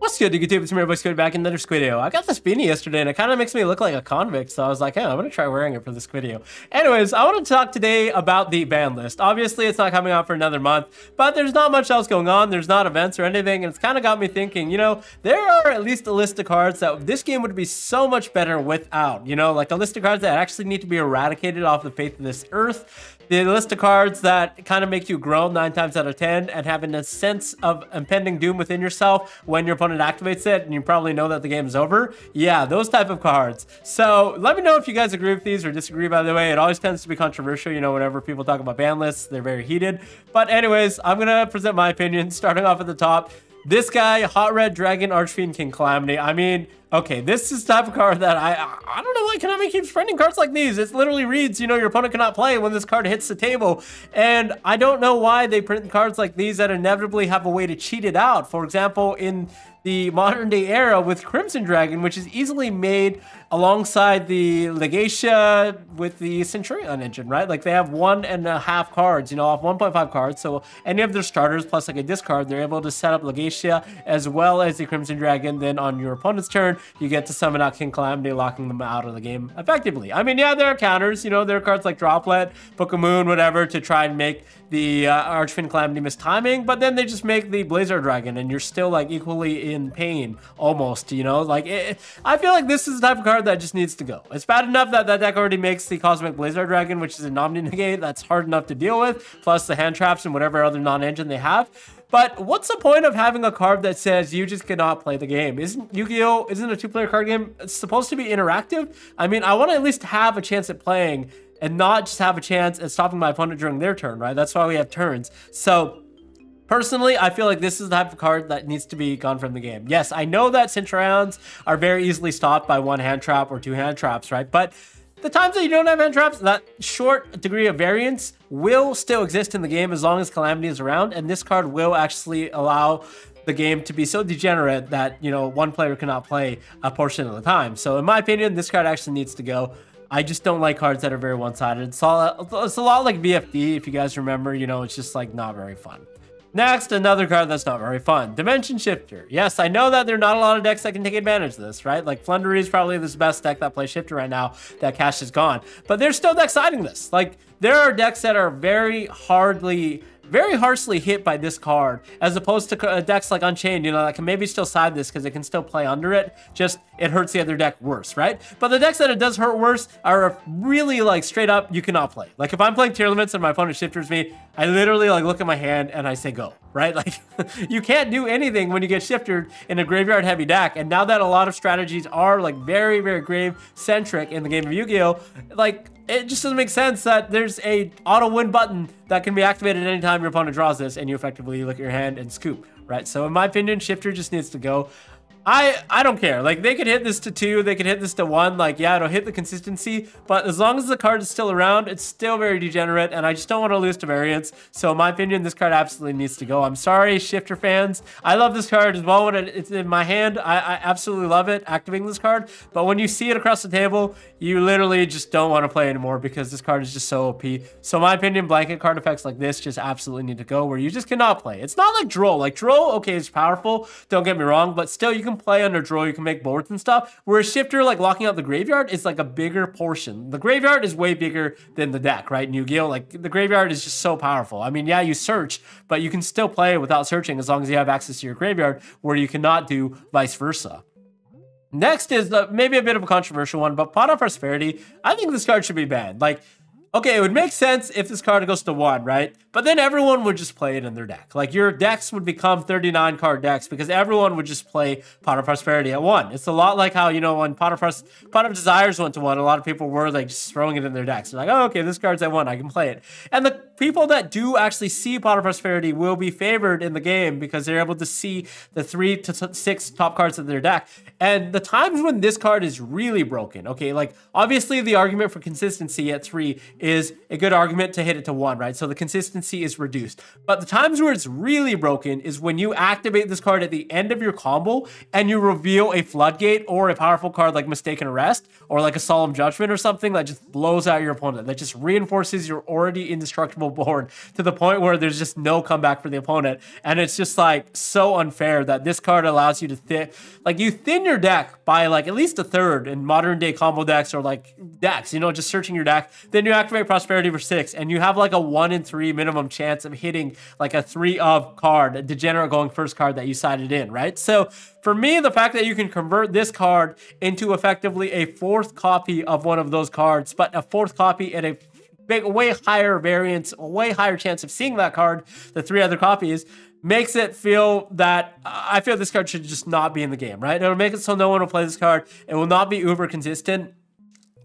What's good, YouTube? It's me, everybody. Squid back in another Squid video. I got this beanie yesterday, and it kind of makes me look like a convict, so I was like, hey, I'm going to try wearing it for this video. Anyways, I want to talk today about the ban list. Obviously, it's not coming out for another month, but there's not much else going on. There's not events or anything, and it's kind of got me thinking, you know, there are at least a list of cards that this game would be so much better without, you know, like a list of cards that actually need to be eradicated off the face of this earth. The list of cards that kind of make you groan 9 times out of 10 and having a sense of impending doom within yourself when your opponent activates it and you probably know that the game is over. Yeah, those type of cards. So let me know if you guys agree with these or disagree, by the way. It always tends to be controversial, you know, whenever people talk about ban lists, they're very heated. But anyways, I'm going to present my opinion, starting off at the top. This guy, Hot Red Dragon Archfiend King Calamity. I mean, okay, this is the type of card that I don't know why Konami keeps printing cards like these. It literally reads, you know, your opponent cannot play when this card hits the table. And I don't know why they print cards like these that inevitably have a way to cheat it out. For example, in the modern day era with Crimson Dragon, which is easily made alongside the Legacia with the Centurion engine, right? Like they have 1.5 cards, you know, off 1.5 cards. So any of their starters plus like a discard, they're able to set up Legacia as well as the Crimson Dragon. Then on your opponent's turn, you get to summon out King Calamity, locking them out of the game effectively. I mean, yeah, there are counters, you know, there are cards like Droplet, Book of Moon, whatever, to try and make the Archfiend Calamity miss timing, but then they just make the Blazer Dragon and you're still like equally in pain almost, you know, like I feel like this is the type of card that just needs to go. It's bad enough that that deck already makes the Cosmic Blazer Dragon, which is a Omni Negate that's hard enough to deal with, plus the hand traps and whatever other non-engine they have. But what's the point of having a card that says you just cannot play the game? Isn't Yu-Gi-Oh! Isn't a 2-player card game supposed to be interactive? I mean, I want to at least have a chance at playing and not just have a chance at stopping my opponent during their turn, right? That's why we have turns. So personally, I feel like this is the type of card that needs to be gone from the game. Yes, I know that Centurions are very easily stopped by 1 hand trap or 2 hand traps, right? But the times that you don't have hand traps, that short degree of variance will still exist in the game as long as Calamity is around, and this card will actually allow the game to be so degenerate that, you know, one player cannot play a portion of the time. So in my opinion, this card actually needs to go. I just don't like cards that are very one-sided. It's a lot like VFD, if you guys remember, you know, it's just like not very fun. Next, another card that's not very fun, Dimension Shifter. Yes, I know that there are not a lot of decks that can take advantage of this, right? Like Flundery is probably the best deck that plays Shifter right now. That cash is gone, but there's still decks siding this. Like there are decks that are very harshly hit by this card, as opposed to decks like Unchained, you know, that can maybe still side this because it can still play under it, just it hurts the other deck worse, right? But the decks that it does hurt worse are really like straight up, you cannot play. Like if I'm playing tier limits and my opponent shifters me, I literally like look at my hand and I say go, right? Like you can't do anything when you get shifted in a graveyard heavy deck. And now that a lot of strategies are like very, very grave centric in the game of Yu-Gi-Oh, like it just doesn't make sense that there's a auto win button that can be activated anytime your opponent draws this and you effectively look at your hand and scoop, right? So in my opinion, Shifter just needs to go. I don't care. Like they could hit this to 2, they could hit this to 1. Like, yeah, it'll hit the consistency, but as long as the card is still around, it's still very degenerate, and I just don't want to lose to variance. So in my opinion, this card absolutely needs to go. I'm sorry, Shifter fans. I love this card as well when it's in my hand. I absolutely love it, activating this card. But when you see it across the table, you literally just don't want to play anymore because this card is just so OP. So in my opinion, blanket card effects like this just absolutely need to go, where you just cannot play. It's not like Droll. Like Droll, okay, it's powerful, don't get me wrong, but still you can play under Droll, you can make boards and stuff, whereas Shifter, like locking out the graveyard, is like a bigger portion. The graveyard is way bigger than the deck, right? In Yu-Gi-Oh, like the graveyard is just so powerful. I mean, yeah, you search, but you can still play without searching as long as you have access to your graveyard, where you cannot do vice versa. Next is maybe a bit of a controversial one, but Pot of Prosperity. I think this card should be banned. Like, okay, it would make sense if this card goes to 1, right? But then everyone would just play it in their deck. Like your decks would become 39 card decks because everyone would just play Pot of Prosperity at 1. It's a lot like how, you know, when Pot of Desires went to 1, a lot of people were like just throwing it in their decks. They're like, oh, okay, this card's at 1, I can play it. And the people that do actually see Pot of Prosperity will be favored in the game because they're able to see the 3 to 6 top cards of their deck. And the times when this card is really broken, okay, like obviously the argument for consistency at 3 is a good argument to hit it to 1, right? So the consistency is reduced. But the times where it's really broken is when you activate this card at the end of your combo and you reveal a Floodgate or a powerful card like Mistaken Arrest or like a Solemn Judgment or something that just blows out your opponent, that just reinforces your already indestructible board to the point where there's just no comeback for the opponent. And it's just like so unfair that this card allows you to you thin your deck by like at least a third in modern day combo decks or like decks, you know, just searching your deck. Then you activate Prosperity for 6 and you have like a 1 in 3 minimum chance of hitting like a 3 of card, a Degenerate going first card that you sided in, right? So for me, the fact that you can convert this card into effectively a 4th copy of one of those cards, but a 4th copy at a way higher variance, a way higher chance of seeing that card, the 3 other copies, makes it feel that I feel this card should just not be in the game, right? It'll make it so no one will play this card. It will not be uber consistent.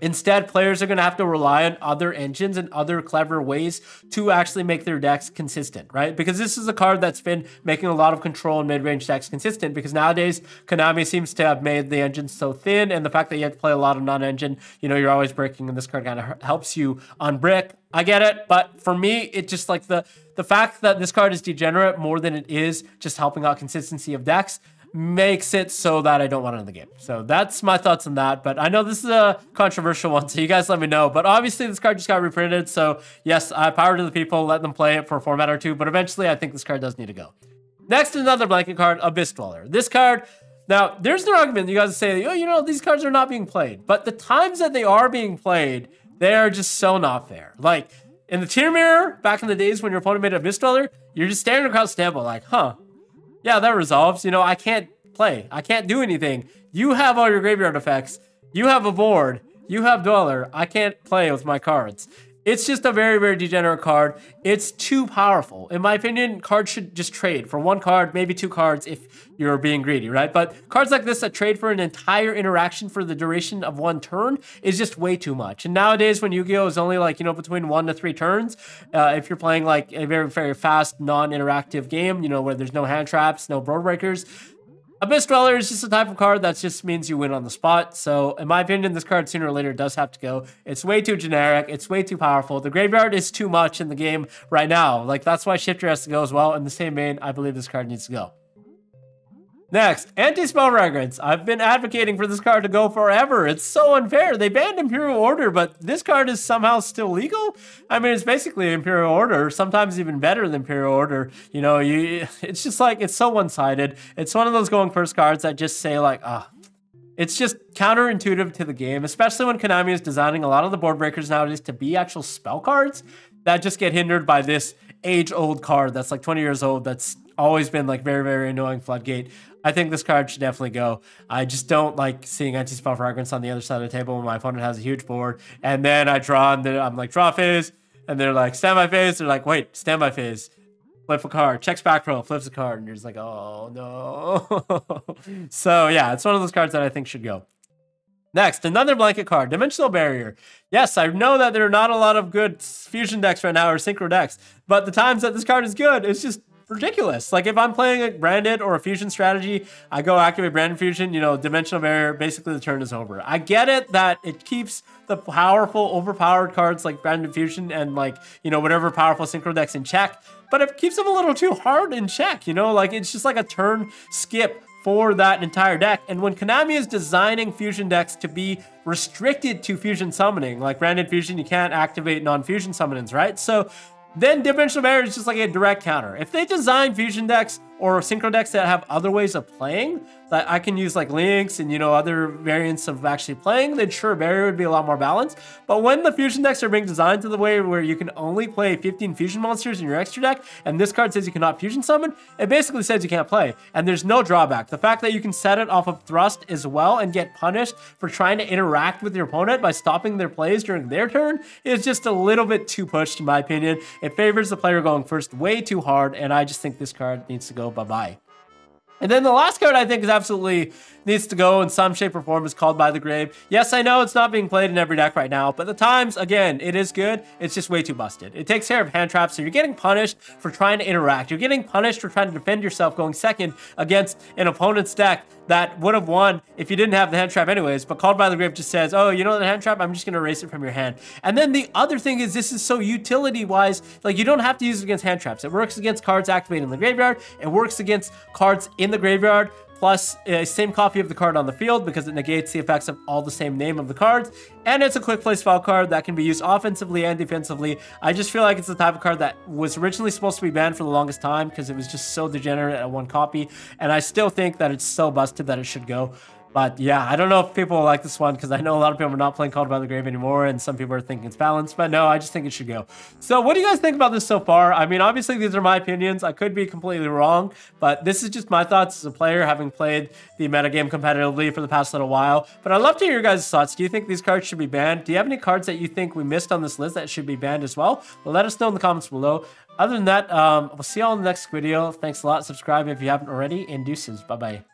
Instead, players are going to have to rely on other engines and other clever ways to actually make their decks consistent, right? Because this is a card that's been making a lot of control and mid-range decks consistent, because nowadays Konami seems to have made the engine so thin, and the fact that you have to play a lot of non-engine, you know, you're always breaking, and this card kind of helps you on brick. I get it, but for me, it just like the fact that this card is degenerate more than it is just helping out consistency of decks makes it so that I don't want it in the game. So that's my thoughts on that. But I know this is a controversial one, so you guys let me know. But obviously this card just got reprinted. So yes, power to the people, let them play it for a format or two. But eventually I think this card does need to go. Next, another blanket card, Abyss Dweller. This card, now there's no argument. You guys say, oh, you know, these cards are not being played. But the times that they are being played, they are just so not fair. Like in the tier mirror, back in the days when your opponent made Abyss Dweller, you're just staring across the table like, huh, yeah, that resolves. You know, I can't play. I can't do anything. You have all your graveyard effects. You have a board. You have Dweller. I can't play with my cards. It's just a very, very degenerate card. It's too powerful. In my opinion, cards should just trade for 1 card, maybe 2 cards if you're being greedy, right? But cards like this that trade for an entire interaction for the duration of 1 turn is just way too much. And nowadays, when Yu-Gi-Oh! Is only like, you know, between 1 to 3 turns, if you're playing like a very, very fast, non-interactive game, you know, where there's no hand traps, no board breakers, Abyss Dweller is just a type of card that just means you win on the spot. So in my opinion, this card sooner or later does have to go. It's way too generic. It's way too powerful. The graveyard is too much in the game right now. Like that's why Shifter has to go as well. In the same vein, I believe this card needs to go. Next, Anti-Spell Fragrance. I've been advocating for this card to go forever. It's so unfair. They banned Imperial Order, but this card is somehow still legal? I mean, it's basically Imperial Order, sometimes even better than Imperial Order. You know, it's just like, it's so one-sided. It's one of those going first cards that just say like, it's just counterintuitive to the game, especially when Konami is designing a lot of the board breakers nowadays to be actual spell cards that just get hindered by this age-old card that's like 20 years old that's always been like very, very annoying Floodgate. I think this card should definitely go. I just don't like seeing Anti-Spell Fragrance on the other side of the table when my opponent has a huge board. And then I draw, and then I'm like, draw phase. And they're like, standby phase. They're like, wait, standby phase. Flip a card. Checks back row. Flips a card. And you're just like, oh, no. So, yeah, it's one of those cards that I think should go. Next, another blanket card, Dimensional Barrier. Yes, I know that there are not a lot of good fusion decks right now or synchro decks, but the times that this card is good, it's just ridiculous. Like if I'm playing a branded or a fusion strategy, I go activate branded fusion, you know, Dimensional Barrier, basically the turn is over. I get it that it keeps the powerful, overpowered cards like branded fusion and like, you know, whatever powerful synchro decks in check, but it keeps them a little too hard in check, you know, like it's just like a turn skip for that entire deck. And when Konami is designing fusion decks to be restricted to fusion summoning, like branded fusion, you can't activate non-fusion summonings, right? So then Dimensional Barrier is just like a direct counter. If they design fusion decks or synchro decks that have other ways of playing, that I can use like links and, you know, other variants of actually playing, then sure, Barrier would be a lot more balanced. But when the fusion decks are being designed to the way where you can only play 15 fusion monsters in your extra deck, and this card says you cannot fusion summon, it basically says you can't play. And there's no drawback. The fact that you can set it off of thrust as well and get punished for trying to interact with your opponent by stopping their plays during their turn is just a little bit too pushed, in my opinion. It favors the player going first way too hard, and I just think this card needs to go bye-bye. And then the last card I think is absolutely needs to go in some shape or form is Called by the Grave. Yes, I know it's not being played in every deck right now, but the times, again, it is good. It's just way too busted. It takes care of hand traps, so you're getting punished for trying to interact. You're getting punished for trying to defend yourself going second against an opponent's deck that would have won if you didn't have the hand trap anyways, but Called by the Grave just says, oh, you know the hand trap? I'm just going to erase it from your hand. And then the other thing is this is so utility-wise, like you don't have to use it against hand traps. It works against cards activated in the graveyard. It works against cards in the graveyard, plus same copy of the card on the field because it negates the effects of all the same name of the cards. And it's a quick play spell card that can be used offensively and defensively. I just feel like it's the type of card that was originally supposed to be banned for the longest time because it was just so degenerate at one copy. And I still think that it's so busted that it should go. But yeah, I don't know if people will like this one because I know a lot of people are not playing Called by the Grave anymore and some people are thinking it's balanced, but no, I just think it should go. So what do you guys think about this so far? I mean, obviously these are my opinions. I could be completely wrong, but this is just my thoughts as a player having played the metagame competitively for the past little while. But I'd love to hear your guys' thoughts. Do you think these cards should be banned? Do you have any cards that you think we missed on this list that should be banned as well? Well, let us know in the comments below. Other than that, we'll see you all in the next video. Thanks a lot. Subscribe if you haven't already, and deuces. Bye-bye.